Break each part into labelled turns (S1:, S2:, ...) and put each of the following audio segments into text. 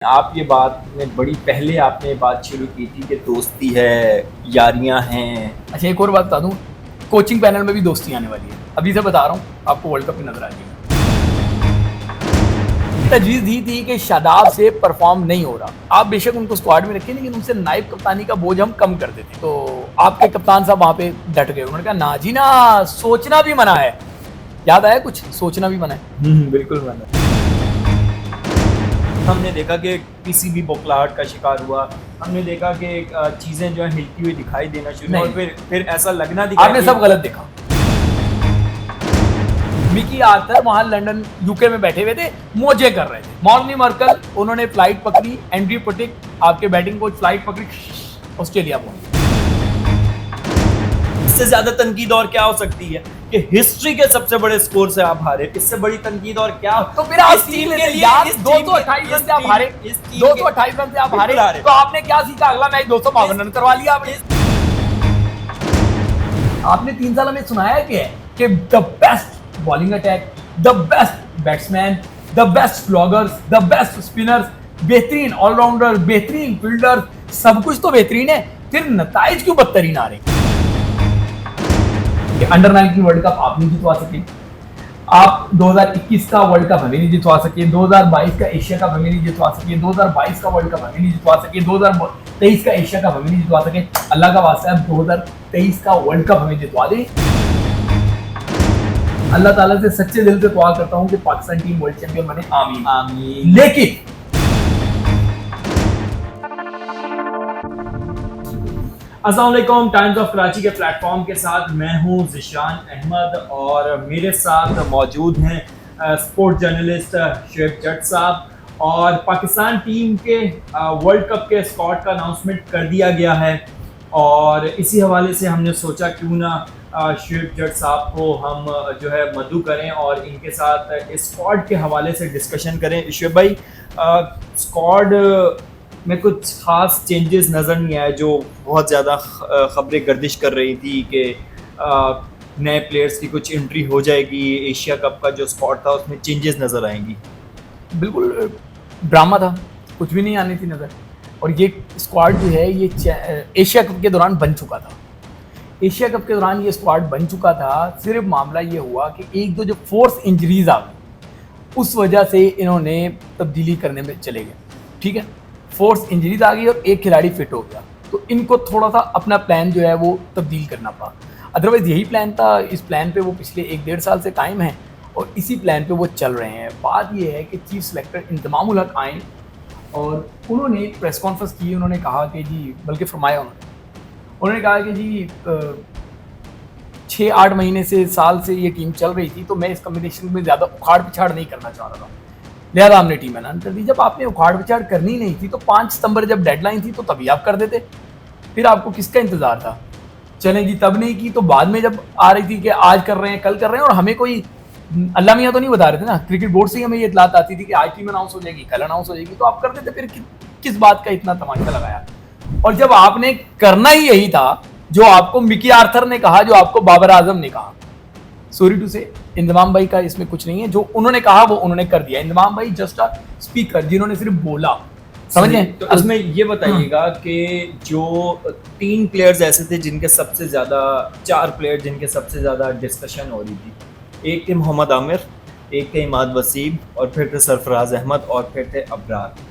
S1: आप ये बात में बड़ी पहले आपने बात शुरू की थी कि दोस्ती है, यारियां हैं।
S2: अच्छा, एक और बात बता दूं, कोचिंग पैनल में भी दोस्ती आने वाली है। अभी से बता रहा हूँ, आपको वर्ल्ड कप में नजर आ जाएगी। तजवीज़ दी थी कि शादाब से परफॉर्म नहीं हो रहा, आप बेशक उनको स्क्वाड में रखिए, लेकिन उनसे नाइब कप्तानी का बोझ हम कम कर देते। तो आपके कप्तान साहब वहां पे डट गए, उन्होंने कहा ना जी ना, सोचना भी मना है। याद आया कुछ, सोचना भी मना है।
S1: बिल्कुल मैंने हमने देखा कि किसी भी बौखलाहट का शिकार हुआ। हमने देखा कि चीज़ें जो है हिलती हुई दिखाई देना शुरू
S2: नहीं।
S1: और फिर ऐसा लगना दिखा
S2: आपने सब गलत देखा। मिकी आर्थर वहां लंदन यूके में बैठे हुए थे, मौजे कर रहे थे। मॉर्नी मर्कल, उन्होंने फ्लाइट पकड़ी। एंड्रयू पटिक, आपके बैटिंग कोच, फ्लाइट पकड़ी, ऑस्ट्रेलिया पहुंचे।
S1: इससे ज्यादा तनकीद और क्या हो सकती है कि हिस्ट्री के सबसे बड़े स्कोर से आप हारे। इससे बड़ी तनकीद और क्या?
S2: तो फिर आप
S1: इस टीम
S2: के
S1: के
S2: लिए
S1: लिए
S2: यार
S1: इस
S2: 228 रन से आप हारे, 228 रन से आप हारे, तो आपने क्या सीखा? अगला मैच 252 रन करवा लिया आपने। आपने 3 साल में सुनाया क्या है कि the best bowling attack, the best batsman, the best sloggers, the best spinners, बेहतरीन ऑलराउंडर, बेहतरीन फील्डर, सब कुछ तो बेहतरीन है, फिर नताइज क्यों बदतरीन आ रहे? अंडर 19 वर्ल्ड कप आप नहीं जितवा सके, आप 2021 का वर्ल्ड कप हमें नहीं जितवा सके, 2022 का एशिया कप हमें नहीं जितवा सके, 2022 का वर्ल्ड कप हमें नहीं जितवा सके, 2023 का एशिया कप हमें नहीं जितवा सके। अल्लाह का वास्ता है 2023 का वर्ल्ड कप हमें जितवा दे। अल्लाह ताला से सच्चे दिल से दुआ करता हूं कि पाकिस्तान टीम वर्ल्ड चैंपियन बने, आमीन
S1: आमीन।
S2: लेकिन
S1: अस्सलाम वालेकुम, टाइम्स ऑफ कराची के प्लेटफॉर्म के साथ मैं हूं ज़िशान अहमद और मेरे साथ मौजूद हैं स्पोर्ट जर्नलिस्ट शुएब जट साहब। और पाकिस्तान टीम के वर्ल्ड कप के स्क्वाड का अनाउंसमेंट कर दिया गया है और इसी हवाले से हमने सोचा क्यों ना शुएब जट साहब को हम जो है मदऊ करें और इनके साथ स्क्वाड के हवाले से डिस्कशन करें। शुएब भाई, स्क्वाड में कुछ खास चेंजेस नज़र नहीं आए जो बहुत ज़्यादा खबरें गर्दिश कर रही थी कि नए प्लेयर्स की कुछ एंट्री हो जाएगी, एशिया कप का जो स्क्वाड था उसमें चेंजेस नज़र आएंगी।
S2: बिल्कुल ड्रामा था, कुछ भी नहीं आनी थी नज़र। और ये स्क्वाड जो है ये एशिया कप के दौरान बन चुका था। एशिया कप के दौरान ये स्क्वाड बन चुका था। सिर्फ मामला ये हुआ कि एक दो जो फोर्स इंजरीज आ गई, उस वजह से इन्होंने तब्दीली करने में चले गए। ठीक है, फोर्स इंजरीज आ गई और एक खिलाड़ी फिट हो गया, तो इनको थोड़ा सा अपना प्लान जो है वो तब्दील करना पड़ा। अदरवाइज यही प्लान था, इस प्लान पे वो पिछले 1-1.5 साल से कायम है और इसी प्लान पे वो चल रहे हैं। बात ये है कि चीफ सेलेक्टर इंतमाम उल हक आए और उन्होंने प्रेस कॉन्फ्रेंस की। उन्होंने कहा कि जी, बल्कि फरमाया उन्होंने कहा कि जी 6-8 महीने से, साल से ये टीम चल रही थी, तो मैं इस कॉम्बिनेशन में ज़्यादा उखाड़ पिछाड़ नहीं करना चाह रहा था, लिहाजा हमने टीम ऐलान कर दी। जब आपने उखाड़ पिछाड़ करनी नहीं थी तो 5 सितंबर जब डेडलाइन थी तो तभी आप कर देते, फिर आपको किसका इंतजार था? चलें जी, तब नहीं की तो बाद में जब आ रही थी कि आज कर रहे हैं, कल कर रहे हैं, और हमें कोई अल्लाह मियाँ तो नहीं बता रहे थे ना, क्रिकेट बोर्ड से ही हमें ये इतलात आती थी कि आज टीम अनाउंस हो जाएगी, कल अनाउंस हो जाएगी, तो आप कर देते। फिर किस बात का इतना तमाशा लगाया? और जब आपने करना ही यही था जो आपको मिकी आर्थर ने कहा, जो आपको बाबर आजम ने कहा, सॉरी टू से इंतमाम भाई का इसमें कुछ नहीं है, जो उन्होंने कहा वो उन्होंने कर दिया। इंतमाम भाई जस्ट अ स्पीकर, जिन्होंने सिर्फ बोला, समझे?
S1: तो उसमें ये बताइएगा कि जो 3 प्लेयर्स ऐसे थे जिनके सबसे ज़्यादा, 4 प्लेयर जिनके सबसे ज़्यादा डिस्कशन हो रही थी, एक थे मोहम्मद आमिर, एक थे इमाद वसीम और फिर थे सरफराज अहमद और फिर थे अबरार।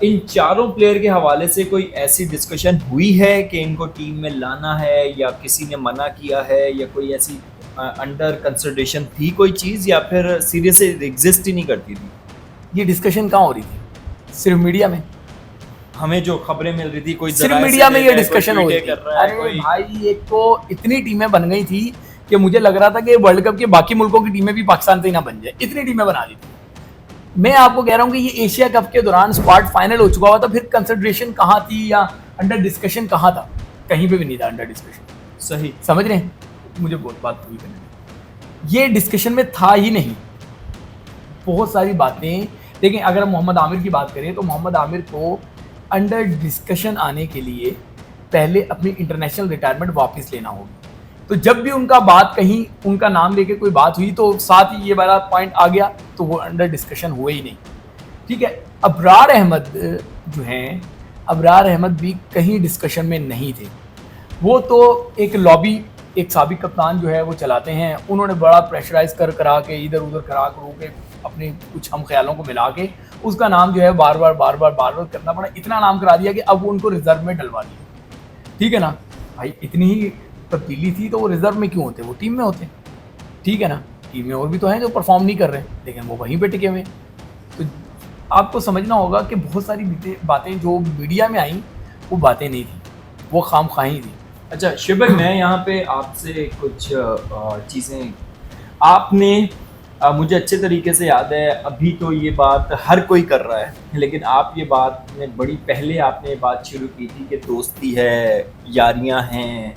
S1: इन चारों प्लेयर के हवाले से कोई ऐसी डिस्कशन हुई है कि इनको टीम में लाना है या किसी ने मना किया है या कोई ऐसी अंडर कंसिडरेशन थी कोई चीज़, या फिर सीरियस एग्जिस्ट ही नहीं करती थी?
S2: ये डिस्कशन कहाँ हो रही थी? सिर्फ मीडिया में।
S1: हमें जो खबरें मिल रही थी, कोई
S2: सिर्फ मीडिया में ये डिस्कशन हो रही थी। अरे भाई, एक तो इतनी टीमें बन गई थी कि मुझे लग रहा था कि वर्ल्ड कप के बाकी मुल्कों की टीमें भी पाकिस्तान से ही ना बन जाए, इतनी टीमें बना दी थी। मैं आपको कह रहा हूँ कि ये एशिया कप के दौरान स्क्वाड फाइनल हो चुका हुआ था, फिर कंसिडरेशन कहाँ थी या अंडर डिस्कशन कहाँ था? कहीं पे भी नहीं था अंडर डिस्कशन।
S1: सही
S2: समझ रहे हैं? मुझे बहुत बात पूरी करनी है, ये डिस्कशन में था ही नहीं बहुत सारी बातें। लेकिन अगर मोहम्मद आमिर की बात करें तो मोहम्मद आमिर को अंडर डिस्कशन आने के लिए पहले अपनी इंटरनेशनल रिटायरमेंट वापस लेना होगी। तो जब भी उनका बात कहीं, उनका नाम लेके कोई बात हुई तो साथ ही ये वाला पॉइंट आ गया, तो वो अंडर डिस्कशन हुए ही नहीं। ठीक है। अबरार अहमद जो हैं, अबरार अहमद भी कहीं डिस्कशन में नहीं थे। वो तो एक लॉबी, एक साबिक कप्तान जो है वो चलाते हैं। उन्होंने बड़ा प्रेशराइज करा के इधर उधर करा के अपने कुछ हम ख्यालों को मिला के उसका नाम जो है बार बार करना पड़ा। इतना नाम करा दिया कि अब वो उनको रिजर्व में डलवा दिया। ठीक है ना भाई, इतनी ही तब्दीली थी तो वो रिजर्व में क्यों होते, वो टीम में होते। ठीक है ना, टीम में और भी तो हैं जो परफॉर्म नहीं कर रहे, लेकिन वो वहीं पे टिके हुए। तो आपको समझना होगा कि बहुत सारी बातें जो मीडिया में आई वो बातें नहीं थी, वो खामखाही थी।
S1: अच्छा शिव भाई, मैं यहाँ पे आपसे कुछ चीज़ें आपने मुझे अच्छे तरीके से याद है, अभी तो ये बात हर कोई कर रहा है, लेकिन आप ये बात ने बड़ी पहले आपने बात शुरू की थी कि दोस्ती है, यारियां हैं,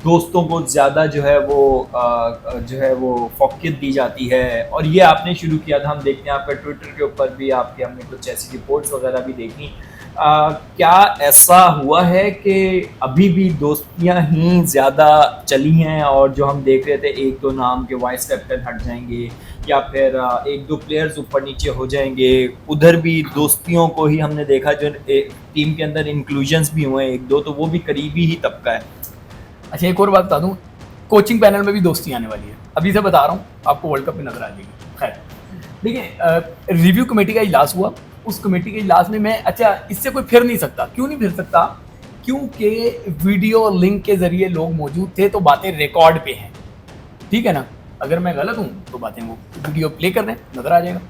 S1: दोस्तों को ज़्यादा जो है वो फ़ौक़ियत दी जाती है, और ये आपने शुरू किया था। हम देखते हैं आपका ट्विटर के ऊपर भी आपके हमने कुछ ऐसी रिपोर्ट्स वगैरह भी देखी। क्या ऐसा हुआ है कि अभी भी दोस्तियां ही ज़्यादा चली हैं, और जो हम देख रहे थे एक दो नाम के वाइस कैप्टन हट जाएंगे या फिर एक दो प्लेयर्स ऊपर नीचे हो जाएंगे, उधर भी दोस्तियों को ही हमने देखा, जो टीम के अंदर इंक्लूजन्स भी हुए एक दो, तो वो भी करीबी ही तबका है।
S2: अच्छा एक और बात बता दूं, कोचिंग पैनल में भी दोस्ती आने वाली है, अभी से बता रहा हूँ, आपको वर्ल्ड कप में नजर आ जाएगी। खैर देखिए, रिव्यू कमेटी का इजलास हुआ। उस कमेटी के इजलास में मैं, अच्छा इससे कोई फिर नहीं सकता। क्यों नहीं फिर सकता? क्योंकि वीडियो लिंक के जरिए लोग मौजूद थे, तो बातें रिकॉर्ड पे हैं। ठीक है ना, अगर मैं गलत हूं तो बातें वो वीडियो प्ले कर रहे हैं, नजर आ जाएगा।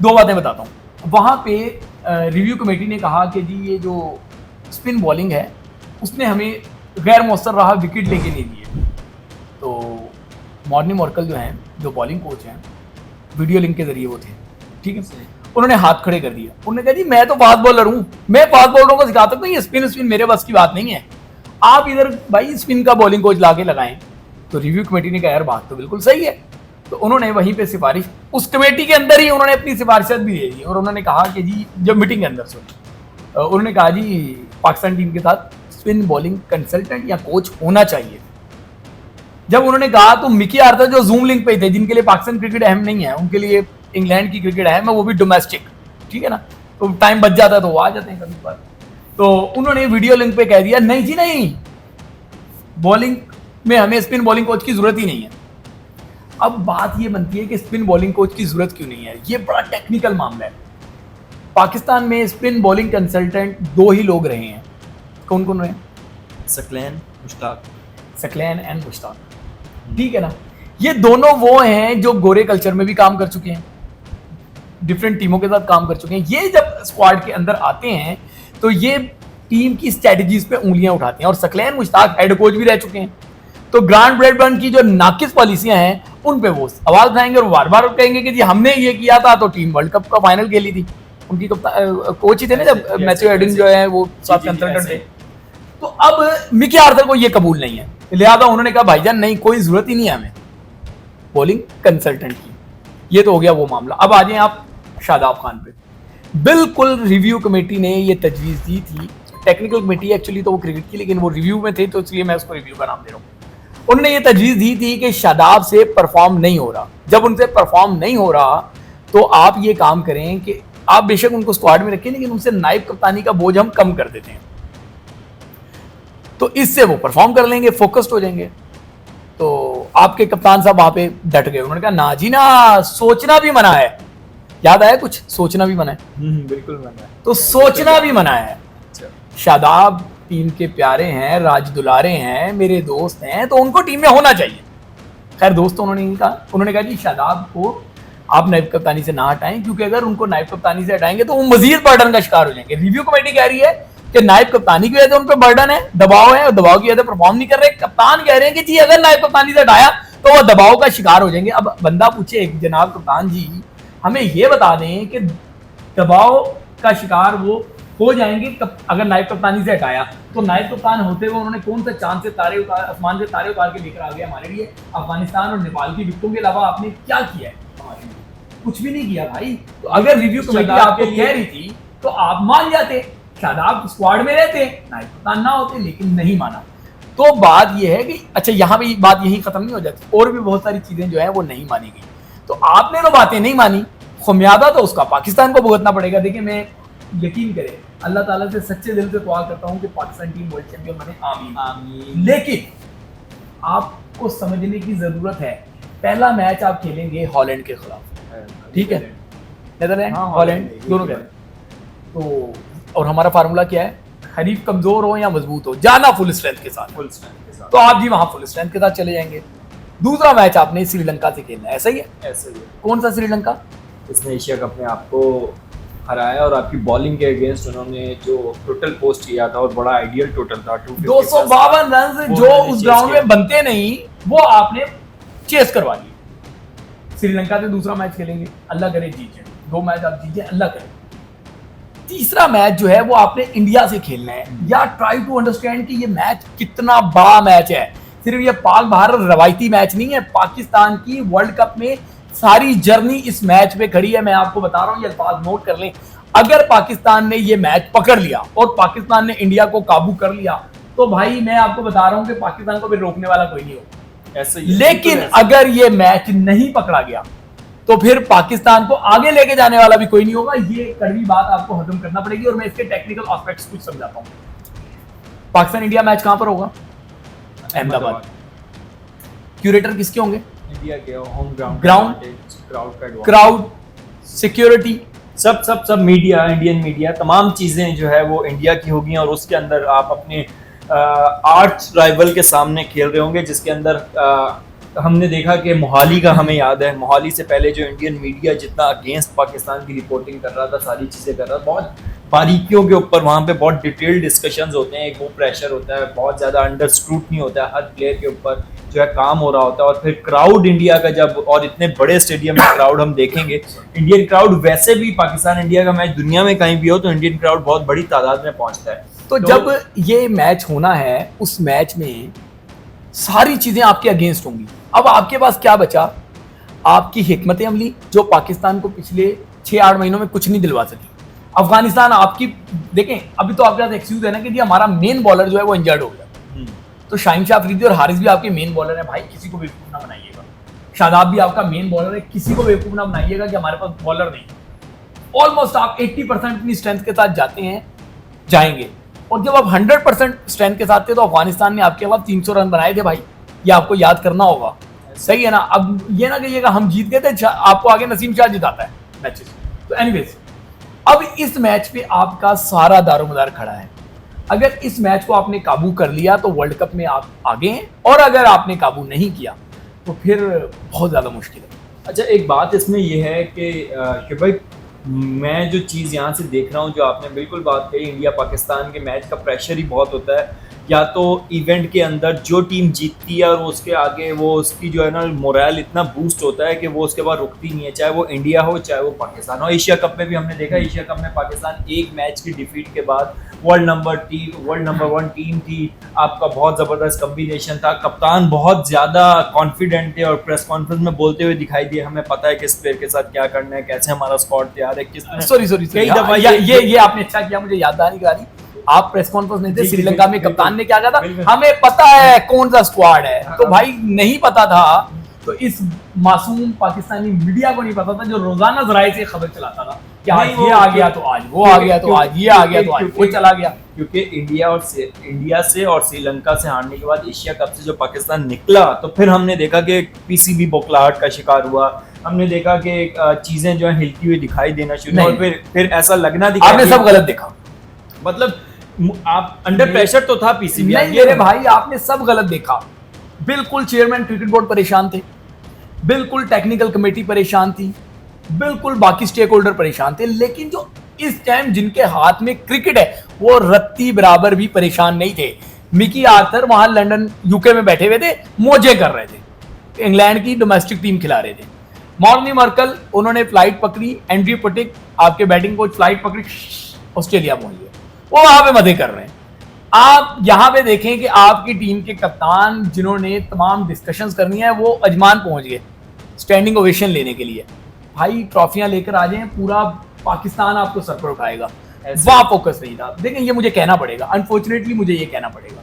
S2: दो बातें बताता हूं। वहां पे रिव्यू कमेटी ने कहा कि जी ये जो स्पिन बॉलिंग है उसने हमें गैर मौसर रहा, विकेट लेके नहीं दिए। तो मॉर्नी मॉर्कल जो हैं, जो बॉलिंग कोच हैं, वीडियो लिंक के जरिए वो थे। ठीक है, उन्होंने हाथ खड़े कर दिया। उन्होंने कहा जी मैं तो फास्ट बॉलर हूं, मैं फास्ट बॉलरों को सिखाता हूं, ये स्पिन मेरे बस की बात नहीं है, आप इधर भाई स्पिन का बॉलिंग कोच लाके लगाएं। तो रिव्यू कमेटी ने कहा यार बात तो बिल्कुल सही है। तो उन्होंने वहीं पे सिफारिश, उस कमेटी के अंदर ही उन्होंने अपनी सिफारिशत भी दे दी, और उन्होंने कहा कि जी जब मीटिंग के अंदर उन्होंने कहा जी पाकिस्तान टीम के साथ स्पिन बॉलिंग कंसल्टेंट या कोच होना चाहिए। जब उन्होंने कहा तो मिकी आर्थर जो जूम लिंक पे थे, जिनके लिए पाकिस्तान क्रिकेट अहम नहीं है, उनके लिए इंग्लैंड की क्रिकेट अहम है, वो भी डोमेस्टिक। ठीक है ना, तो टाइम बच जाता है तो वो आ जाते हैं कभी बार। तो उन्होंने वीडियो लिंक पे कह दिया नहीं जी नहीं, बॉलिंग में हमें स्पिन बॉलिंग कोच की जरूरत ही नहीं है। अब बात ये बनती है कि स्पिन बॉलिंग कोच की जरूरत क्यों नहीं है, ये बड़ा टेक्निकल मामला है। पाकिस्तान में स्पिन बॉलिंग कंसल्टेंट दो ही लोग रहे हैं। कौन कौन रहे?
S1: सकलैन, मुश्ताक।
S2: सकलैन एंड मुश्ताक। ठीक है ना, ये दोनों वो हैं जो गोरे कल्चर में भी काम कर चुके हैं, डिफरेंट टीमों के साथ काम कर चुके हैं। ये जब स्क्वाड के अंदर आते हैं तो ये टीम की स्ट्रेटजीज पे उंगलियां उठाते हैं, और सकलैन मुश्ताक हेड कोच भी रह चुके हैं। तो ग्रांट ब्रैडबर्न की जो नाकिस पॉलिसियां हैं उन पे वो आवाज उठाएंगे और बार बार कहेंगे कि जी हमने ये किया था तो टीम वर्ल्ड कप का फाइनल खेली थी। उनकी कोच ही थे ना जब मैथ्यू एडिन जो है वो साथ कंसल्टेंट थे। तो अब मिकी आर्थर को ये कबूल नहीं है, लिहाजा उन्होंने कहा भाईजान नहीं, कोई जरूरत ही नहीं है हमें बॉलिंग कंसल्टेंट की। ये तो हो गया वो मामला। अब आ जाए आप शादाब खान पे। बिल्कुल रिव्यू कमेटी ने ये तजवीज़ दी थी, टेक्निकल कमेटी एक्चुअली तो वो क्रिकेट की, लेकिन वो रिव्यू में थे तो इसलिए मैं उसको रिव्यू का नाम दे रहा हूँ। उन्होंने ये तजवीज़ दी थी कि शादाब से परफॉर्म नहीं हो रहा। जब उनसे परफॉर्म नहीं हो रहा तो आप ये काम करें कि आप बेशक उनको स्क्वाड में रखें, लेकिन उनसे नाइब कप्तानी का बोझ हम कम कर देते हैं, तो इससे वो परफॉर्म कर लेंगे, फोकस्ड हो जाएंगे। तो आपके कप्तान साहब वहां पे डट गए, उन्होंने कहा ना जी ना, सोचना भी मना है। याद आया कुछ? सोचना भी मना है।
S1: बिल्कुल मना है।
S2: तो सोचना भी मना है। शादाब टीम के प्यारे हैं, राज दुलारे हैं, मेरे दोस्त हैं, तो उनको टीम में होना चाहिए। खैर दोस्त उन्होंने नहीं कहा, उन्होंने कहा जी शादाब को आप नायब कप्तानी से ना हटाएं, क्योंकि अगर उनको नायब कप्तानी से हटाएंगे तो वो मजीद बर्डन का शिकार हो जाएंगे। रिव्यू कमेटी कह रही है कि नायब कप्तानी की वजह से उन पर बर्डन है, दबाव है, और दबाव की वजह से परफॉर्म नहीं कर रहे। कप्तान कह रहे हैं कि जी अगर नायब कप्तानी से हटाया तो वो दबाव का शिकार हो जाएंगे। अब बंदा पूछे जनाब कप्तान जी हमें ये बता दें कि दबाव का शिकार वो हो जाएंगे अगर नायब कप्तानी से हटाया, तो नायब कप्तान होते हुए उन्होंने कौन सा चांद से तारे उतार, आसमान से तारे उतार के लेकर आ गया हमारे लिए? अफगानिस्तान और नेपाल की विकेटों के अलावा आपने क्या किया है हमारे लिए? कुछ भी नहीं किया भाई। तो अगर रिव्यू कमेटी आपको कह रही थी तो आप मान जाते, शादाब स्क्वाड में रहते, नायब कप्तान ना होते, लेकिन नहीं माना। तो बात यह है कि अच्छा यहाँ पे बात यही खत्म नहीं हो जाती, और भी बहुत सारी चीजें जो है वो नहीं मानी गई। तो आपने तो बातें नहीं मानी, खुमियादा तो उसका पाकिस्तान को भुगतना पड़ेगा। देखिए मैं यकीन करें अल्लाह ताला से सच्चे दिल से दुआ करता हूं कि पाकिस्तान टीम वर्ल्ड चैंपियन बने, आमीन
S1: आमीन।
S2: लेकिन आपको समझने की जरूरत है, पहला मैच आप खेलेंगे हॉलैंड के खिलाफ, ठीक है, नेदरलैंड
S1: हाँ,
S2: हॉलैंड दोनों
S1: है।
S2: कह तो, और हमारा फार्मूला क्या है, हरीफ कमजोर हो या मजबूत हो, जाना फुल स्ट्रेंथ के साथ,
S1: फुल स्ट्रेंथ के साथ।
S2: तो आप जी वहां फुल स्ट्रेंथ के साथ चले जाएंगे। दूसरा मैच आपने श्रीलंका से खेलना है, ऐसा ही है?
S1: ऐसे ही है।
S2: कौन सा श्रीलंका?
S1: इसने एशिया कप में आपको हराया और आपकी बॉलिंग के अगेंस्ट उन्होंने जो टोटल पोस्ट किया था और बड़ा आइडियल टोटल था
S2: 252 रन जो उस ग्राउंड में बनते नहीं वो आपने चेस करवा लिए। श्रीलंका से दूसरा मैच खेलेंगे, अल्लाह करे जीत जाए, 2 मैच आप जीत जाए, अल्लाह करे। तीसरा मैच जो है वो आपने इंडिया से खेलना है। या ट्राई टू अंडरस्टैंड कि ये मैच कितना बड़ा मैच है। सिर्फ ये पाक भारत रवायती मैच नहीं है, पाकिस्तान की वर्ल्ड कप में सारी जर्नी इस मैच पे खड़ी है। मैं आपको बता रहा हूं, ये अल्फाज नोट कर लें, अगर पाकिस्तान ने ये मैच पकड़ लिया और पाकिस्तान ने इंडिया को काबू कर लिया तो भाई मैं आपको बता रहा हूं कि पाकिस्तान को भी रोकने वाला कोई नहीं होगा।
S1: ऐसे ही।
S2: लेकिन अगर ये मैच नहीं पकड़ा गया तो फिर पाकिस्तान को आगे लेके जाने वाला भी कोई नहीं होगा। ये कड़वी बात आपको हजम करना पड़ेगी और मैं इसके टेक्निकल एस्पेक्ट्स कुछ समझाता हूं। पाकिस्तान इंडिया मैच कहां पर होगा? अहमदाबाद। क्यूरेटर किसके होंगे?
S1: इंडिया के होम
S2: ग्राउंड, क्राउड, सिक्योरिटी,
S1: सब मीडिया, इंडियन मीडिया, तमाम चीजें जो है वो इंडिया की होगी और उसके अंदर आप अपने आर्च राइवल के सामने खेल रहे होंगे, जिसके अंदर हमने देखा कि मोहाली का हमें याद है, मोहाली से पहले जो इंडियन मीडिया जितना अगेंस्ट पाकिस्तान की रिपोर्टिंग कर रहा था, सारी चीज़ें कर रहा था, बहुत बारीकियों के ऊपर वहाँ पे बहुत डिटेल्ड डिस्कशंस होते हैं, एक वो प्रेशर होता है, बहुत ज़्यादा अंडर स्क्रूटनी होता है हर प्लेयर के ऊपर जो है काम हो रहा होता है। और फिर क्राउड इंडिया का जब, और इतने बड़े स्टेडियम में क्राउड हम देखेंगे, इंडियन क्राउड वैसे भी पाकिस्तान इंडिया का मैच दुनिया में कहीं भी हो तो इंडियन क्राउड बहुत बड़ी तादाद में पहुँचता है।
S2: तो जब ये मैच होना है उस मैच में सारी चीजें आपके अगेंस्ट होंगी। अब आपके पास क्या बचा? आपकी हिकमत अमली जो पाकिस्तान को पिछले 6-8 महीनों में कुछ नहीं दिलवा सकी। अफगानिस्तान आपकी, देखें अभी तो आपके पास एक्सक्यूज है ना कि जी हमारा मेन बॉलर जो है वो इंजर्ड हो गया, तो शाहिन शाह अफरीदी और हारिस भी आपके मेन बॉलर है। भाई किसी को बेवकूफ ना बनाइएगा। शादाब भी आपका मेन बॉलर है, किसी को बेवकूफ ना बनाइएगा कि हमारे पास बॉलर नहीं। ऑलमोस्ट आप 80% अपनी स्ट्रेंथ के साथ जाएंगे और जब आप 100% स्ट्रेंथ के साथ थे तो अफगानिस्तान ने आपके खिलाफ 300 रन बनाए थे भाई, ये आपको याद करना होगा, सही है ना। अब ये ना कहिएगा हम जीत गए थे, आपको आगे नसीम शाह जिताता है मैचेस। तो एनीवेज, अब इस मैच पे आपका सारा दारोमदार खड़ा है। अगर इस मैच को आपने काबू कर लिया तो वर्ल्ड कप में आप आगे हैं, और अगर आपने काबू नहीं किया तो फिर बहुत ज्यादा मुश्किल है।
S1: अच्छा, एक बात इसमें यह है कि भाई मैं जो चीज़ यहाँ से देख रहा हूँ, जो आपने बिल्कुल बात कही, इंडिया पाकिस्तान के मैच का प्रेशर ही बहुत होता है। या तो इवेंट के अंदर जो टीम जीतती है और उसके आगे वो उसकी जो है ना मोरल इतना बूस्ट होता है कि वो उसके बाद रुकती नहीं है, चाहे वो इंडिया हो चाहे वो पाकिस्तान हो। एशिया कप में भी हमने देखा, एशिया कप में पाकिस्तान एक मैच की डिफीट के बाद वर्ल्ड नंबर 1 टीम थी, आपका बहुत ज़बरदस्त कम्बिनेशन था, कप्तान बहुत ज़्यादा कॉन्फिडेंट थे और प्रेस कॉन्फ्रेंस में बोलते हुए दिखाई दिए, हमें पता है किस प्लेयर के साथ क्या करना है, कैसे हमारा स्क्वाड तैयार है, किस
S2: सॉरी
S1: कई दफा
S2: ये आपने अच्छा किया, मुझे याद नहीं करा दी। आप प्रेस कॉन्फ्रेंस नहीं थे, श्रीलंका में कप्तान ने क्या कहा था, हमें पता है कौन सा स्क्वाड है। तो भाई नहीं पता था तो इस मासूम पाकिस्तानी मीडिया को नहीं पता था जो रोजाना जराए से खबर चलाता था कि आज ये आ गया तो आज वो आ गया, तो आज ये आ गया तो आज वो चला गया।
S1: क्योंकि इंडिया से और श्रीलंका से हारने के बाद एशिया कप से जो पाकिस्तान निकला तो फिर हमने देखा कि पीसीबी बौखलाहट का शिकार हुआ, हमने देखा कि चीजें जो है हिलती हुई दिखाई देना शुरू, और फिर ऐसा लगना दिखा,
S2: आपने सब गलत देखा।
S1: मतलब आप अंडर प्रेशर तो था पीसीबी,
S2: नहीं मेरे भाई आपने सब गलत देखा। बिल्कुल चेयरमैन क्रिकेट बोर्ड परेशान थे, बिल्कुल टेक्निकल कमेटी परेशान थी, बिल्कुल बाकी स्टेक होल्डर परेशान थे, लेकिन जो इस टाइम जिनके हाथ में क्रिकेट है वो रत्ती बराबर भी परेशान नहीं थे। मिकी आर्थर वहां लंदन यूके में बैठे हुए थे, मौजे कर रहे थे, इंग्लैंड की डोमेस्टिक टीम खिला रहे थे। मॉर्नी मर्कल उन्होंने फ्लाइट पकड़ी, एंड्रयू पटिक आपके बैटिंग कोच फ्लाइट पकड़ी, ऑस्ट्रेलिया पहुंच गए, वो वहां पे मजे कर रहे हैं। आप यहां पे देखें कि आपकी टीम के कप्तान जिन्होंने तमाम डिस्कशंस करनी है वो अजमान पहुंच गए स्टैंडिंग ओवेशन लेने के लिए। भाई ट्रॉफियां लेकर आ जाएं, पूरा पाकिस्तान आपको सर पर उठाएगा, वहां फोकस नहीं था। देखें ये मुझे कहना पड़ेगा, अनफॉर्चुनेटली मुझे ये कहना पड़ेगा,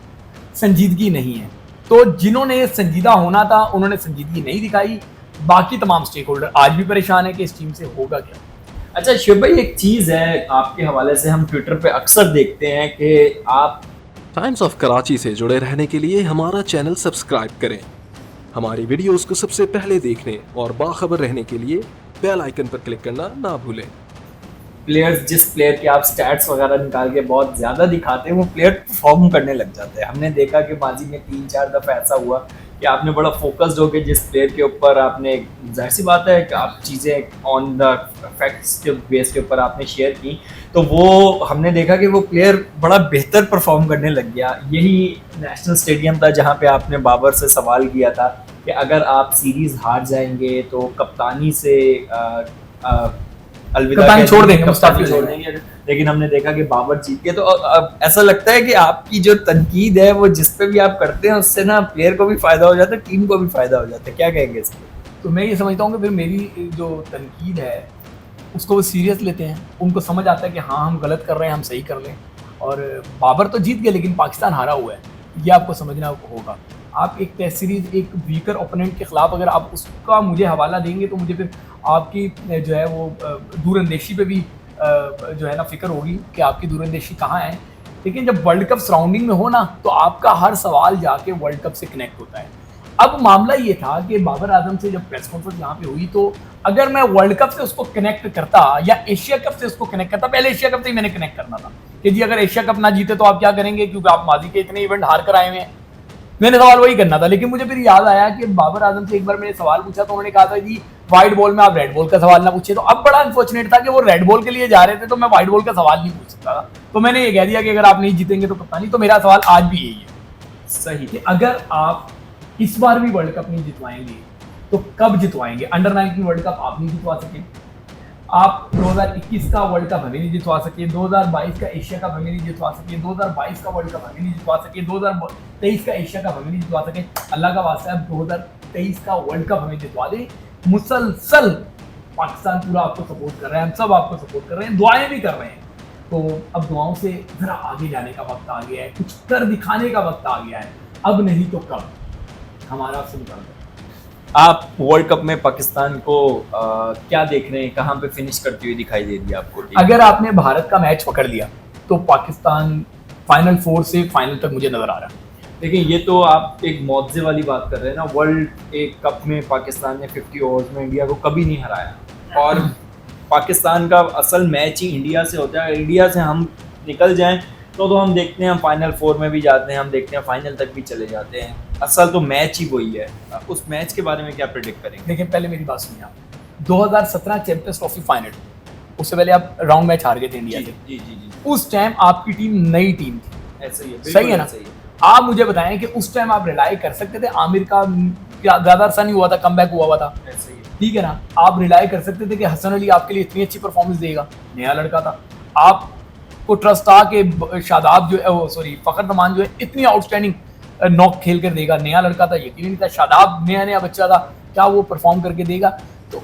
S2: संजीदगी नहीं है। तो जिन्होंने संजीदा होना था उन्होंने संजीदगी नहीं दिखाई, बाकी तमाम स्टेक होल्डर आज भी परेशान है कि इस टीम से होगा क्या।
S1: अच्छा शिव भाई, एक चीज़ है आपके हवाले से हम ट्विटर पे अक्सर देखते हैं कि आप
S3: टाइम्स ऑफ कराची से जुड़े रहने के लिए हमारा चैनल सब्सक्राइब करें। हमारी वीडियोस को सबसे पहले देखने और बाखबर रहने के लिए बेल आइकन पर क्लिक करना ना भूलें।
S1: प्लेयर्स, जिस प्लेयर के आप स्टैट्स वगैरह निकाल के बहुत ज़्यादा दिखाते हैं, वो प्लेयर परफॉर्म करने लग जाते हैं। हमने देखा कि माजी में 3-4 दफ़ा ऐसा हुआ कि आपने बड़ा फोकस्ड होकर जिस प्लेयर के ऊपर आपने, जाहिर सी बात है कि आप चीज़ें ऑन द फैक्ट्स के बेस के ऊपर आपने शेयर की, तो वो हमने देखा कि वो प्लेयर बड़ा बेहतर परफॉर्म करने लग गया। यही नेशनल स्टेडियम था जहाँ पे आपने बाबर से सवाल किया था कि अगर आप सीरीज़ हार जाएंगे तो कप्तानी से अलविदा
S2: कप्तानी छोड़ देंगे,
S1: कप्तानी
S2: मुस्ताफिज
S1: छोड़ देंगे। लेकिन हमने देखा कि बाबर जीत गए। तो अब ऐसा लगता है कि आपकी जो तनकीद है वो जिस पे भी आप करते हैं उससे ना प्लेयर को भी फायदा हो जाता है, टीम को भी फायदा हो जाता है। क्या कहेंगे इस पे?
S2: तो मैं ये समझता हूँ कि फिर मेरी जो तनकीद है उसको वो सीरियस लेते हैं, उनको समझ आता है कि हाँ हम गलत कर रहे हैं, हम सही कर लें। और बाबर तो जीत गए लेकिन पाकिस्तान हारा हुआ है, ये आपको समझना होगा। आप एक टेस्ट सीरीज एक वीकर ओपोनेंट के खिलाफ अगर आप उसका मुझे हवाला देंगे तो मुझे फिर आपकी जो है वो दूरंदेशी पे भी जो है ना फिक्र होगी कि आपकी दूरंदेशी कहाँ है। लेकिन जब वर्ल्ड कप सराउंडिंग में हो ना तो आपका हर सवाल जाके वर्ल्ड कप से कनेक्ट होता है। अब मामला ये था कि बाबर आजम से जब प्रेस कॉन्फ्रेंस यहाँ पे हुई तो अगर मैं वर्ल्ड कप से उसको कनेक्ट करता या एशिया कप से उसको कनेक्ट करता, पहले एशिया कप से ही मैंने कनेक्ट करना था कि जी अगर एशिया कप ना जीते तो आप क्या करेंगे, क्योंकि आप माजी के इतने इवेंट हार कर आए हुए हैं। मैंने सवाल वही करना था। लेकिन मुझे फिर याद आया कि बाबर आजम से एक बार मैंने सवाल पूछा तो उन्होंने कहा था जी व्हाइट बॉल में आप रेड बॉल का सवाल ना पूछिए। तो अब बड़ा अनफॉर्चुनेट था कि वो रेड बॉल के लिए जा रहे थे तो मैं व्हाइट बॉल का सवाल नहीं पूछ सकता था। तो मैंने ये कह दिया कि अगर आप नहीं जीतेंगे तो कप्तानी। तो मेरा सवाल आज भी यही है
S1: सही
S2: कि अगर आप इस बार भी वर्ल्ड कप नहीं जितवाएंगे तो कब जितवाएंगे। अंडर 19 वर्ल्ड कप आप नहीं जितवा सके, आप 2021 का वर्ल्ड कप हमें नहीं जितवा सके, 2022 का एशिया कप हमें नहीं जितवा सके, 2022 का वर्ल्ड कप हमें नहीं जितवा सके, 2023 का एशिया कप हमें नहीं जितवा सके। अल्लाह का वास्ता है 2023 का वर्ल्ड कप हमें जितवा दे। मुसलसल पाकिस्तान पूरा आपको सपोर्ट कर रहा है, हम सब आपको सपोर्ट कर रहे हैं, दुआएं भी कर रहे हैं। तो अब दुआओं से जरा आगे जाने का वक्त आ गया है, कुछ कर दिखाने का वक्त आ गया है। अब नहीं तो कब, हमारा सुनकर
S1: आप वर्ल्ड कप में पाकिस्तान को क्या देख रहे हैं, कहाँ पे फिनिश करती हुई दिखाई दे रही है आपको टीम?
S2: अगर आपने भारत का मैच पकड़ लिया तो पाकिस्तान फाइनल 4 से फाइनल तक मुझे नजर आ रहा है।
S1: देखिए ये तो आप एक मुआवजे वाली बात कर रहे हैं ना। वर्ल्ड एक कप में पाकिस्तान ने 50 ओवर्स में इंडिया को कभी नहीं हराया और पाकिस्तान का असल मैच ही इंडिया से होता है। इंडिया से हम निकल जाएं तो हम देखते हैं हम फाइनल 4 में भी जाते हैं, हम देखते हैं फाइनल तक भी चले जाते हैं। असल तो मैच ही वही है। उस मैच के बारे में क्या प्रेडिक्ट करेंगे?
S2: देखिए पहले मेरी बात सुनिए आप, 2017 चैंपियंस ट्रॉफी फाइनल, उससे पहले आप राउंड मैच हार गए थे इंडिया से।
S1: जी जी जी,
S2: उस टाइम आपकी टीम नई टीम थी,
S1: ऐसा ही है।
S2: सही है ना?
S1: सही है।
S2: आप मुझे बताएं कि उस टाइम आप रिलाई कर सकते थे आमिर का ज्यादा अरसा नहीं हुआ था, कमबैक हुआ था,
S1: ऐसा ही है।
S2: ठीक है ना? आप रिलाई कर सकते थे कि हसन अली आपके लिए इतनी अच्छी परफॉर्मेंस देगा, नया लड़का था। आपको ट्रस्ट था कि शादाब जो है सॉरी फखर रमान जो है इतनी आउटस्टैंडिंग नॉक खेल कर देगा, नया लड़का था, यकीन नहीं था। शादाब नया बच्चा था, क्या वो परफॉर्म करके देगा? तो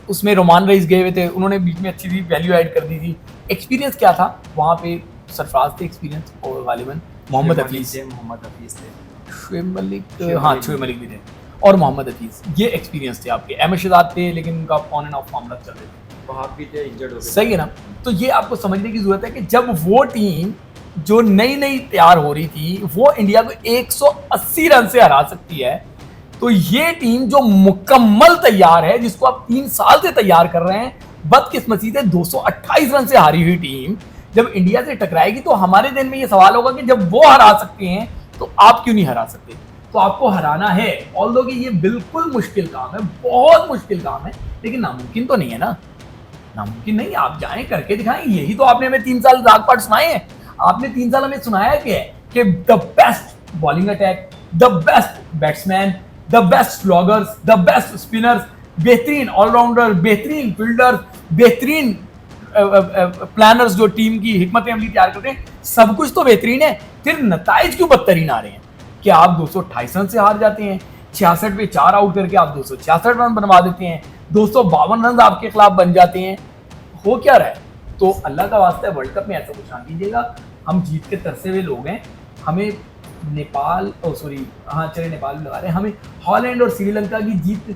S2: उसमें रोमान रईस गए हुए थे, उन्होंने बीच में अच्छी सी वैल्यू ऐड कर दी थी। एक्सपीरियंस क्या था वहाँ पे? सरफराज थे एक्सपीरियंस और गालिबन मोहम्मद हफीज थे, शुएब मलिक, हाँ शुएब मलिक भी थे और मोहम्मद हफीज, ये एक्सपीरियंस थे आपके। अहमद शहजाद थे लेकिन उनका ऑन एंड ऑफ मामला चल रहे थे,
S1: वहाँ भी थे, इंजर्ड हो गए।
S2: सही है ना? तो ये आपको समझने की जरूरत है कि जब वो टीम जो नई तैयार हो रही थी वो इंडिया को 180 रन से हरा सकती है, तो ये टीम जो मुकम्मल तैयार है, जिसको आप 3 साल से तैयार कर रहे हैं, बदकिस्मती से 228 रन से हारी हुई टीम जब इंडिया से टकराएगी तो हमारे दिन में ये सवाल होगा कि जब वो हरा सकते हैं तो आप क्यों नहीं हरा सकते? तो आपको हराना है। ऑल्दो कि ये बिल्कुल मुश्किल काम है, बहुत मुश्किल काम है, लेकिन नामुमकिन तो नहीं है ना। नामुमकिन नहीं, आप जाएं करके दिखाएं। यही तो आपने हमें 3 साल राग पाठ सुनाए हैं। आपने 3 साल हमें सुनाया क्या है कि the best bowling attack, the best batsman, the best sloggers, the best spinners, बेहतरीन ऑलराउंडर, बेहतरीन फील्डर्स, बेहतरीन प्लानर्स जो टीम की हिकमत अमली तैयार करते हैं, सब कुछ तो बेहतरीन है, फिर नताइज क्यों बदतरीन आ रहे हैं कि आप 228 रन से हार जाते हैं, 66 पे 4 आउट करके आप 266 रन बनवा देते हैं, 252 रन आपके खिलाफ बन जाते हैं, हो क्या रहा है? तो अल्लाह का वास्ता है वर्ल्ड कप में ऐसा कुछ ना कीजिएगा। हम जीत के तरसे हुए लोग हैं, हमें नेपाल नेपाल भी लगा रहे हैं, हमें हॉलैंड और श्रीलंका की जीत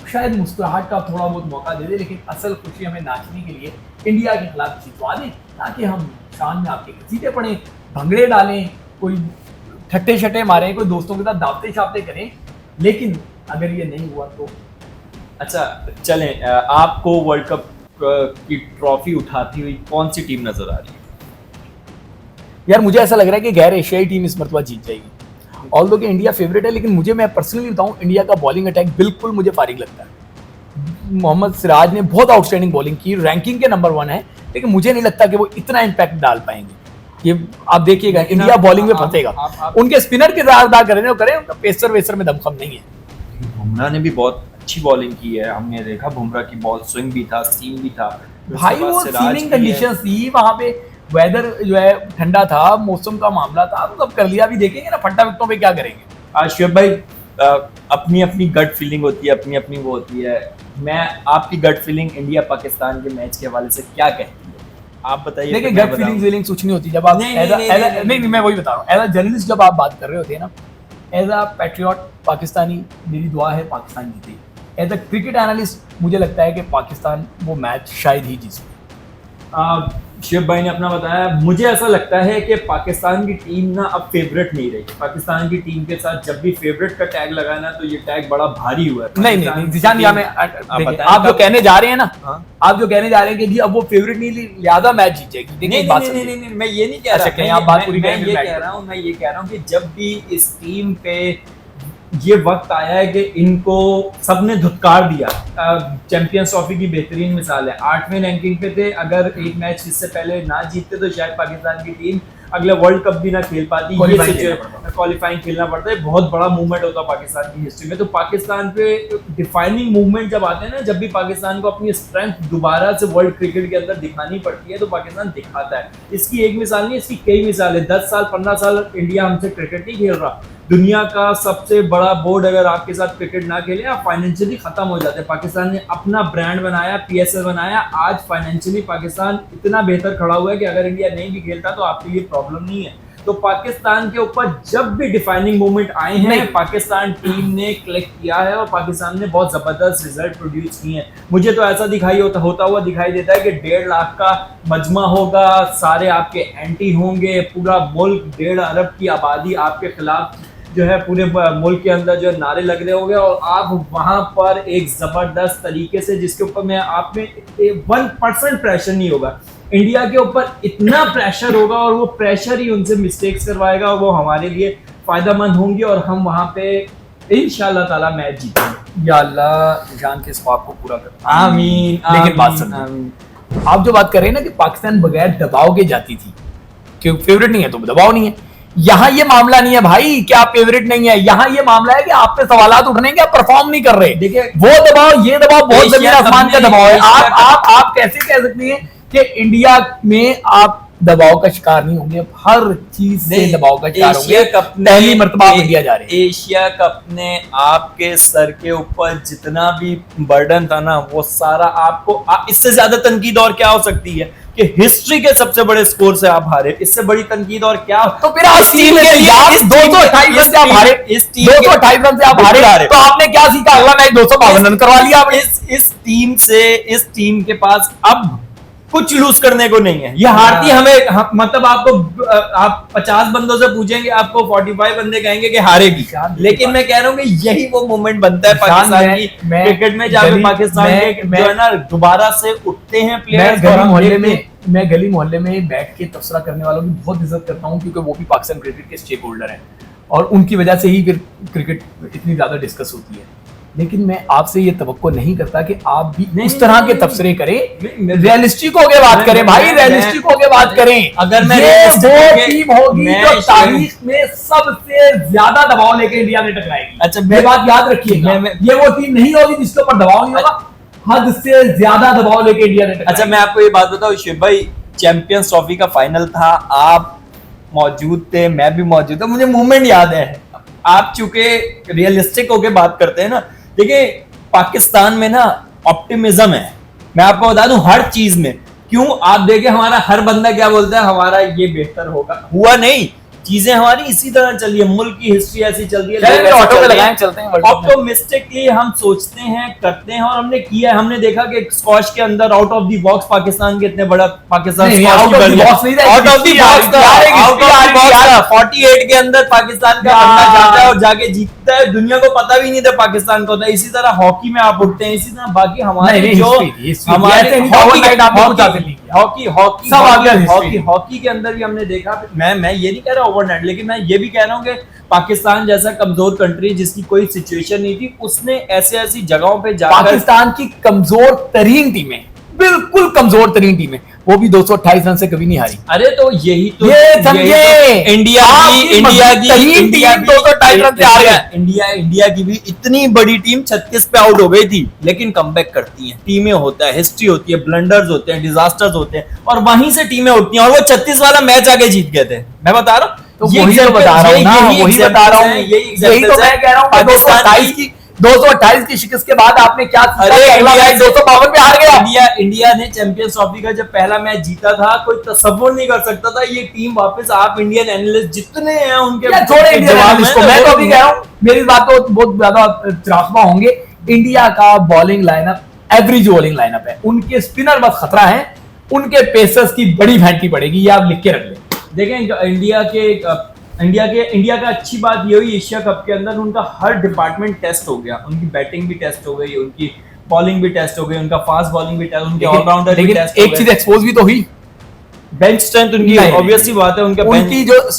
S2: शायद मुस्कुराहट का थोड़ा बहुत मौका दे दे, लेकिन असल खुशी हमें नाचने के लिए इंडिया के खिलाफ जितवा दें, ताकि हम शान में आपके घसीटे पड़े, भंगड़े डालें, कोई ठट्टे शट्टे मारें, कोई दोस्तों के साथ दावते शावते करें। लेकिन अगर ये नहीं हुआ तो
S1: अच्छा चलें, आपको वर्ल्ड कप की ट्रॉफी उठाती हुई कौन सी टीम नजर आ रही है?
S2: यार मुझे ऐसा लग रहा है कि गैर एशियाई टीम इस मरतबा जीत जाएगी। ऑल्दो कि इंडिया फेवरेट है, लेकिन मुझे, मैं पर्सनली बताऊं, इंडिया का बॉलिंग अटैक बिल्कुल मुझे फारिग लगता है। मोहम्मद सिराज ने बहुत आउटस्टैंडिंग बॉलिंग की, रैंकिंग के नंबर 1 है, लेकिन मुझे नहीं लगता कि वो इतना इम्पैक्ट डाल पाएंगे। ये आप देखिएगा, इंडिया बॉलिंग में फंसेगा। उनके स्पिनर के अदा करें, उनका पेसर वेसर में दमखम नहीं है।
S1: बुमराह ने भी बहुत अच्छी बॉलिंग की है, हमने देखा बुमराह की बॉल स्विंग भी था, सीम भी था
S2: भाई। वो सीमिंग कंडीशंस थी, वहां पे वेदर जो है ठंडा था, मौसम का मामला था, तो सब कर लिया। अभी देखेंगे ना फट्टा विकटों पे क्या करेंगे।
S1: आज शुएब भाई, अपनी अपनी गट फीलिंग होती है, अपनी अपनी वो होती है। मैं आपकी गट फीलिंग इंडिया पाकिस्तान के मैच के हवाले से क्या कहती है, आप बताइए।
S2: देखिए, गट फीलिंग कुछ नहीं होती। जब आप नहीं, मैं वही बता रहा हूँ, एज अ जर्नलिस्ट जब आप बात कर रहे होते हैं ना, एज अ पैट्रियट पाकिस्तानी, मेरी दुआ है पाकिस्तान जीते। एज अ क्रिकेट एनालिस्ट मुझे लगता है कि पाकिस्तान वो मैच शायद ही जीत सके।
S1: शिव भाई ने अपना बताया, मुझे ऐसा लगता है कि पाकिस्तान की टीम ना अब फेवरेट नहीं रही। पाकिस्तान की टीम के साथ जब भी फेवरेट का टैग लगाया ना, तो ये टैग बड़ा भारी हुआ है।
S2: नहीं जिशान, आप जो कहने जा रहे हैं ना, आप जो कहने जा रहे हैं कि जी अब वो फेवरेट नहीं, लिहाजा मैच जीत जाएगी।
S1: नहीं, मैं ये नहीं कह रहा।
S2: आप बात पूरी
S1: मैं ये कह रहा हूँ कि जब भी इस टीम पे ये वक्त आया है कि इनको सबने धुतकार दिया। चैंपियंस ट्रॉफी की बेहतरीन मिसाल है, 8वें रैंकिंग पे थे। अगर एक मैच इससे पहले ना जीतते तो शायद पाकिस्तान की टीम अगला वर्ल्ड कप भी ना खेल पाती। क्वालिफाइंग खेलना पड़ता है, बहुत बड़ा मूवमेंट होता है पाकिस्तान की हिस्ट्री में। तो पाकिस्तान पे डिफाइनिंग मूवमेंट जब आते हैं ना, जब भी पाकिस्तान को अपनी स्ट्रेंथ दोबारा से वर्ल्ड क्रिकेट के अंदर दिखानी पड़ती है, तो पाकिस्तान दिखाता है। इसकी एक मिसाल नहीं, इसकी कई मिसाल है। 10 साल 15 साल इंडिया हमसे क्रिकेट नहीं खेल रहा। दुनिया का सबसे बड़ा बोर्ड अगर आपके साथ क्रिकेट ना खेले, आप फाइनेंशियली खत्म हो जाते हैं। पाकिस्तान ने अपना ब्रांड बनाया, PSL बनाया, आज फाइनेंशियली पाकिस्तान इतना बेहतर खड़ा हुआ है कि अगर इंडिया नहीं भी खेलता तो आपके लिए प्रॉब्लम नहीं है। तो पाकिस्तान के ऊपर जब भी डिफाइनिंग मोमेंट आए हैं, पाकिस्तान टीम ने क्लिक किया है और पाकिस्तान ने बहुत जबरदस्त रिजल्ट प्रोड्यूस किए हैं। मुझे तो ऐसा होता हुआ दिखाई देता है कि 1.5 लाख का मजमा होगा, सारे आपके एंटी होंगे, पूरा मुल्क 1.5 अरब की आबादी आपके खिलाफ जो है पूरे मुल्क के अंदर जो नारे लग रहे होंगे, और आप वहां पर एक जबरदस्त तरीके से, जिसके ऊपर मैं आप में 1% प्रेशर नहीं होगा, इंडिया के ऊपर इतना प्रेशर होगा और वो प्रेशर ही उनसे मिस्टेक्स करवाएगा और वो हमारे लिए फायदेमंद होंगी और हम वहां पे इंशाल्लाह ताला मैच जीतेंगे।
S2: या अल्लाह निशान के इस ख्वाब को पूरा कर।
S1: आमीन।
S2: लेकिन बात सुनिए, आप जो बात कर रहे हैं ना कि पाकिस्तान बगैर दबाव के जाती थी, क्यों फेवरेट नहीं है तो दबाव नहीं है। यहाँ ये मामला नहीं है भाई कि आप फेवरेट नहीं है, यहाँ ये मामला है कि आप पे सवालात उठने के, आप परफॉर्म नहीं कर रहे।
S1: देखिए,
S2: वो दबाव, ये दबाव बहुत जमीन आसमान का दबाव है। आप कैसे कह सकती हैं कि इंडिया में आप दबाव का शिकार नहीं होंगे? हर चीज से दबाव का शिकार होंगे। पहली मर्तबा इंडिया जा रहे हैं।
S1: एशिया कप ने आपके सर के ऊपर जितना भी बर्डन था ना, वो सारा आपको, इससे ज्यादा तनकीद और क्या हो सकती है कि हिस्ट्री के सबसे बड़े स्कोर से आप हारे। इससे बड़ी तनकीद और क्या?
S2: तो फिर आप टीम के लिए 228 रन से आप हारे, 228 रन से आप हारे, तो आपने क्या सीखा? अगला मैच 252 रन करवा लिया आपने।
S1: इस टीम के पास अब कुछ लूज करने को नहीं है। ये हारती हमें, मतलब आपको, आप 50 बंदों से पूछेंगे, आपको 45 बंदे कहेंगे कि हारेगी। लेकिन मैं कह रहा हूँ कि यही वो मोमेंट बनता है पाकिस्तान की क्रिकेट में, जहाँ पाकिस्तान जो है ना दोबारा से उठते हैं प्लेयर्स।
S2: मैं गली मोहल्ले में बैठ के तबसरा करने वालों की बहुत इज्जत करता हूँ, क्योंकि वो भी पाकिस्तान क्रिकेट के स्टेक होल्डर हैं और उनकी वजह से ही फिर क्रिकेट इतनी ज्यादा डिस्कस होती है। लेकिन मैं आपसे ये तवक्को नहीं करता कि आप भी उस तरह के तब्सरे करें। रियलिस्टिक होके बात करें भाई, रियलिस्टिक होके बात करें।
S1: अगर मैं
S2: वो टीम होगी जो तारीख में सबसे ज्यादा दबाव लेके इंडिया ने टकराएगी।
S1: अच्छा,
S2: ये बात याद रखिएगा, ये वो टीम नहीं होगी जिसके ऊपर दबाव नहीं होगा, हद से ज्यादा दबाव लेके इंडिया ने टकराएगी।
S1: अच्छा, मैं आपको ये बात बताऊं शिव भाई, चैंपियंस ट्रॉफी का फाइनल था, आप मौजूद थे, मैं भी मौजूद था, मुझे मूवमेंट याद है। आप चूंकि रियलिस्टिक होके बात करते हैं ना, देखिए पाकिस्तान में ना ऑप्टिमिज्म है, मैं आपको बता दूं हर चीज में। क्यों? आप देखिए हमारा हर बंदा क्या बोलता है, हमारा ये बेहतर होगा। हुआ नहीं, चीजें हमारी इसी तरह चली है, मुल्क की हिस्ट्री ऐसी चलती है,
S2: चलिए,
S1: लोग ऐसे
S2: ऑटो पे
S1: चलते
S2: लगाएं,
S1: हैं।
S2: चलते हैं वर्ल्ड कप में।
S1: ऑप्टिमिस्टिकली हम सोचते हैं, करते हैं, और हमने किया है। हमने देखा कि स्क्वाश के अंदर out of the box Pakistan के इतने बड़ा पाकिस्तान
S2: नहीं,
S1: स्क्वाश
S2: out
S1: की
S2: of the
S1: बड़ी है।
S2: box नहीं था,
S1: out of the
S2: history
S1: box था,
S2: यार, एक
S1: आउट
S2: history
S1: ऑफ द
S2: आ
S1: बॉक्स
S2: रही
S1: था।
S2: है।
S1: 48 के अंदर पाकिस्तान का
S2: यार।
S1: बंदा जाता है और जाके जीतता है, दुनिया को पता भी नहीं था पाकिस्तान को होता है। इसी तरह हॉकी में आप उठते हैं, इसी तरह बाकी हमारे
S2: नहीं,
S1: जो
S2: history थी, history थी।
S1: हमारे
S2: ऐसे नहीं था,
S1: हॉकी
S2: overnight आपने कुछ हासिल नहीं किया।
S1: हॉकी हॉकी
S2: सब आगे
S1: हॉकी
S2: history
S1: हॉकी
S2: थी।
S1: हॉकी के अंदर भी हमने देखा। मैं ये नहीं कह रहा ओवरनाइट, लेकिन मैं ये भी कह रहा हूँ कि पाकिस्तान जैसा कमजोर कंट्री जिसकी कोई सिचुएशन नहीं थी, उसने ऐसे ऐसी जगहों पे जाकर
S2: पाकिस्तान की कमजोर तरीन टीमें, बिल्कुल कमजोर तरीन टीमें, वो भी 228 रन से कभी नहीं हारी।
S1: अरे तो यही तो
S2: ये समझे,
S1: इंडिया
S2: आपकी
S1: की इंडिया की
S2: तरीन
S1: इंडिया
S2: टीम
S1: की
S2: 228 रन से हार गई।
S1: इंडिया की भी इतनी बड़ी टीम 36 पे आउट हो गई थी, लेकिन कमबैक करती हैं। टीमें होता है, हिस्ट्री होती है, ब्लंडर्स होते हैं, डिजास्टर्स होते हैं, और वहीं से टीमें उठती हैं। और वो 36 वाला मैच आगे जीत गए थे, मैं बता रहा हूँ।
S2: तो वही तो बता रहा हूँ ना, वही बता रहा हूँ, यही तो मैं कह रहा हूँ। 228 की शिकस्त के बाद आपने क्या सीखा?
S1: अरे
S2: अगला
S1: इंडिया
S2: मैच 252 पे हार गया।
S1: इंडिया ने चैंपियंस ट्रॉफी का जब पहला मैच जीता था, कोई तसव्वुर नहीं कर सकता था ये टीम वापस। आप इंडियन एनालिस्ट जितने हैं उनके
S2: या छोड़े इंडियन
S1: जवाब
S2: एनालिस्ट को,
S1: में
S2: मैं तो
S1: वो-
S2: अभी कह रहा हूँ, मेरी बात तो बहुत ज्यादा त्रासमा होंगे। इंडिया का bowling lineup average bowling lineup है, उनके स्पिनर बस खतरा है, उनके पेसर्स की बड़ी भैंटी पड़ेगी, ये आप लिख के रख लें।
S1: देखें इंडिया का अच्छी बात ये हुई एशिया कप के अंदर, उनका हर डिपार्टमेंट टेस्ट हो गया। उनकी बैटिंग भी टेस्ट हो गई, उनकी बॉलिंग भी टेस्ट हो गई, उनका फास्ट बॉलिंग भी टेस्ट, उनके ऑलराउंडर भी
S2: लेकिन
S1: टेस्ट
S2: एक चीज एक्सपोज भी तो हुई,
S1: बेंच स्ट्रेंथ उनकी
S2: नहीं,
S1: ऑब्वियसली बात है।
S2: उनकी जो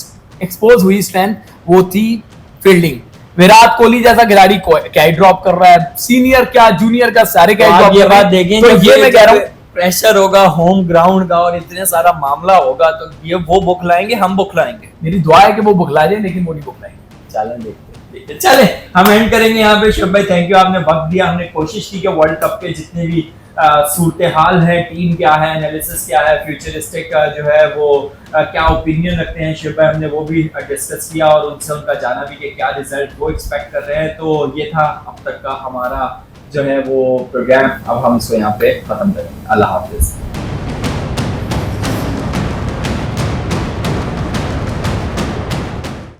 S2: एक्सपोज हुई स्ट्रेंथ वो थी फील्डिंग। विराट कोहली जैसा खिलाड़ी कैच ड्रॉप कर रहा है, सीनियर क्या जूनियर का सारे कैच ड्रॉप
S1: ये
S2: कर रहे
S1: बात
S2: हैं।
S1: देखें,
S2: तो ये मैं कह रहा हूँ,
S1: प्रेशर होगा होम ग्राउंड का और इतने सारा मामला होगा, तो ये वो बुखलाएंगे, हम बुखलाएंगे।
S2: मेरी दुआ है कि वो बुखला जाए, लेकिन वो नहीं बुखलाएंगे।
S1: चलें देखते हैं। चले हम एंड करेंगे यहाँ पे। शुभ भाई थैंक यू, आपने वक्त दिया। हमने कोशिश की कि वर्ल्ड कप के जितने भी सूरत हाल है, टीम क्या है, एनालिसिस क्या है, फ्यूचरिस्टिक जो है वो क्या ओपिनियन रखते हैं शिव भाई, हमने वो भी डिस्कस किया और उनसे उनका जाना भी कि क्या रिजल्ट वो एक्सपेक्ट कर रहे हैं। तो ये था अब तक का हमारा जो है वो प्रोग्राम। अब हम इसको यहाँ पे खत्म करेंगे। अल्लाह हाफिज।